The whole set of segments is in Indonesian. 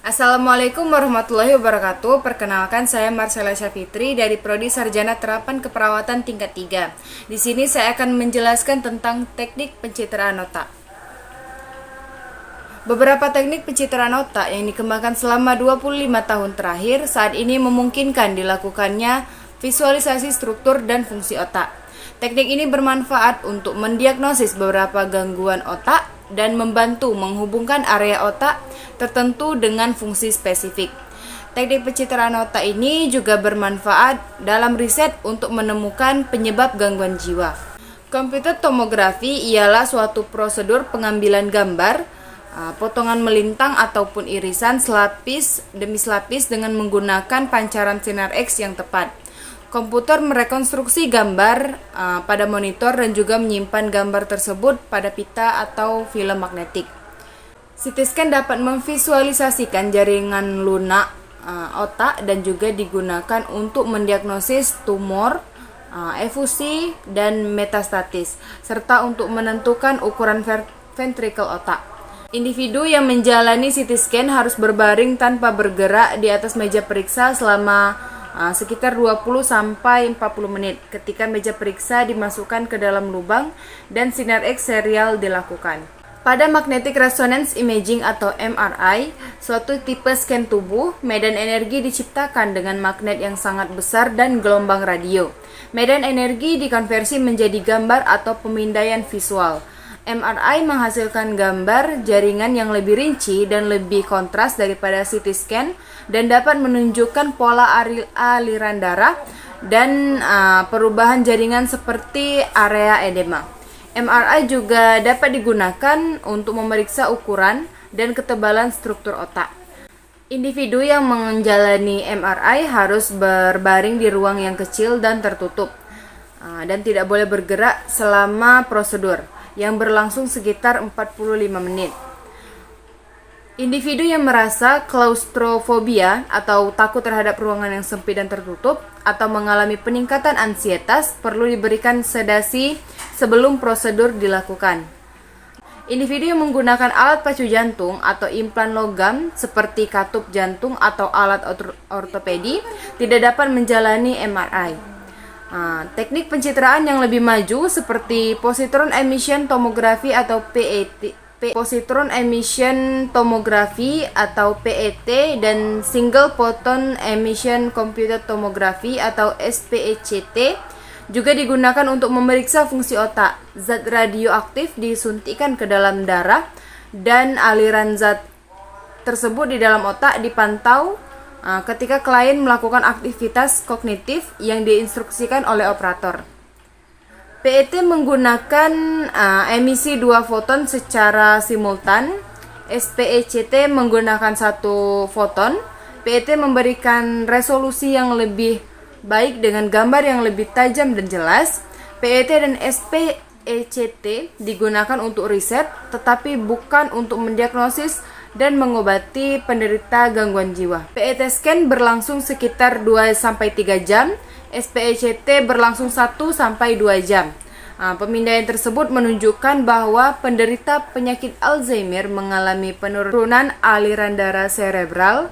Assalamualaikum warahmatullahi wabarakatuh. Perkenalkan, saya Marcella Syafitri dari Prodi Sarjana Terapan Keperawatan tingkat 3. Di sini saya akan menjelaskan tentang teknik pencitraan otak. Beberapa teknik pencitraan otak yang dikembangkan selama 25 tahun terakhir saat ini memungkinkan dilakukannya visualisasi struktur dan fungsi otak. Teknik ini bermanfaat untuk mendiagnosis beberapa gangguan otak dan membantu menghubungkan area otak tertentu dengan fungsi spesifik. Teknik pencitraan otak ini juga bermanfaat dalam riset untuk menemukan penyebab gangguan jiwa. Komputer tomografi ialah suatu prosedur pengambilan gambar, potongan melintang ataupun irisan selapis demi selapis dengan menggunakan pancaran sinar X yang tepat. Komputer merekonstruksi gambar pada monitor dan juga menyimpan gambar tersebut pada pita atau film magnetik. CT scan dapat memvisualisasikan jaringan lunak otak dan juga digunakan untuk mendiagnosis tumor, efusi, dan metastatis, serta untuk menentukan ukuran ventrikel otak. Individu yang menjalani CT scan harus berbaring tanpa bergerak di atas meja periksa selama sekitar 20-40 menit ketika meja periksa dimasukkan ke dalam lubang dan sinar X serial dilakukan. Pada magnetic resonance imaging atau MRI, suatu tipe scan tubuh, medan energi diciptakan dengan magnet yang sangat besar dan gelombang radio. Medan energi dikonversi menjadi gambar atau pemindaian visual. MRI menghasilkan gambar jaringan yang lebih rinci dan lebih kontras daripada CT scan dan dapat menunjukkan pola aliran darah dan perubahan jaringan seperti area edema. MRI juga dapat digunakan untuk memeriksa ukuran dan ketebalan struktur otak. Individu yang menjalani MRI harus berbaring di ruang yang kecil dan tertutup dan tidak boleh bergerak selama prosedur yang berlangsung sekitar 45 menit. Individu yang merasa klaustrofobia atau takut terhadap ruangan yang sempit dan tertutup atau mengalami peningkatan ansietas perlu diberikan sedasi sebelum prosedur dilakukan. Individu yang menggunakan alat pacu jantung atau implan logam seperti katup jantung atau alat ortopedi tidak dapat menjalani MRI. Teknik pencitraan yang lebih maju seperti positron emission tomography atau PET, positron emission tomography atau PET dan single photon emission computed tomography atau SPECT juga digunakan untuk memeriksa fungsi otak. Zat radioaktif disuntikkan ke dalam darah dan aliran zat tersebut di dalam otak dipantau ketika klien melakukan aktivitas kognitif yang diinstruksikan oleh operator. PET menggunakan emisi 2 foton secara simultan. SPECT menggunakan 1 foton. PET memberikan resolusi yang lebih baik dengan gambar yang lebih tajam dan jelas. PET dan SPECT digunakan untuk riset, tetapi bukan untuk mendiagnosis dan mengobati penderita gangguan jiwa. PET scan berlangsung sekitar 2-3 jam, SPECT berlangsung 1-2 jam. Pemindaian tersebut menunjukkan bahwa penderita penyakit Alzheimer mengalami penurunan aliran darah cerebral.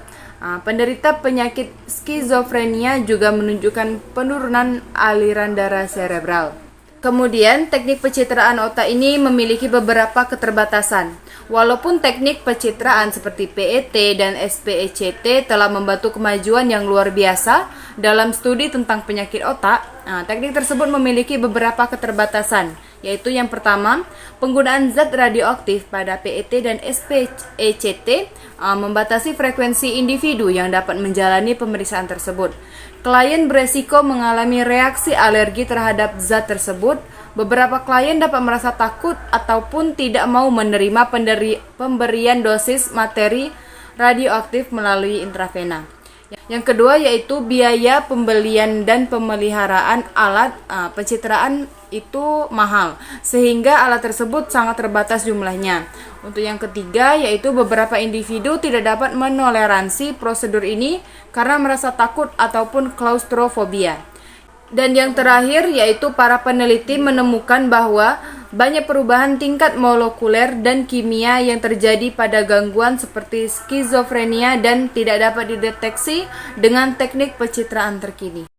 Penderita penyakit skizofrenia juga menunjukkan penurunan aliran darah cerebral. Kemudian, teknik pencitraan otak ini memiliki beberapa keterbatasan. Walaupun teknik pencitraan seperti PET dan SPECT telah membantu kemajuan yang luar biasa dalam studi tentang penyakit otak, teknik tersebut memiliki beberapa keterbatasan, yaitu yang pertama, penggunaan zat radioaktif pada PET dan SPECT membatasi frekuensi individu yang dapat menjalani pemeriksaan tersebut. Klien beresiko mengalami reaksi alergi terhadap zat tersebut. Beberapa klien dapat merasa takut ataupun tidak mau menerima pemberian dosis materi radioaktif melalui intravena. Yang kedua yaitu biaya pembelian dan pemeliharaan alat pencitraan itu mahal, sehingga alat tersebut sangat terbatas jumlahnya. Untuk yang ketiga yaitu beberapa individu tidak dapat menoleransi prosedur ini karena merasa takut ataupun klaustrofobia. Dan yang terakhir yaitu para peneliti menemukan bahwa Banyak perubahan tingkat molekuler dan kimia yang terjadi pada gangguan seperti skizofrenia dan tidak dapat dideteksi dengan teknik pencitraan terkini.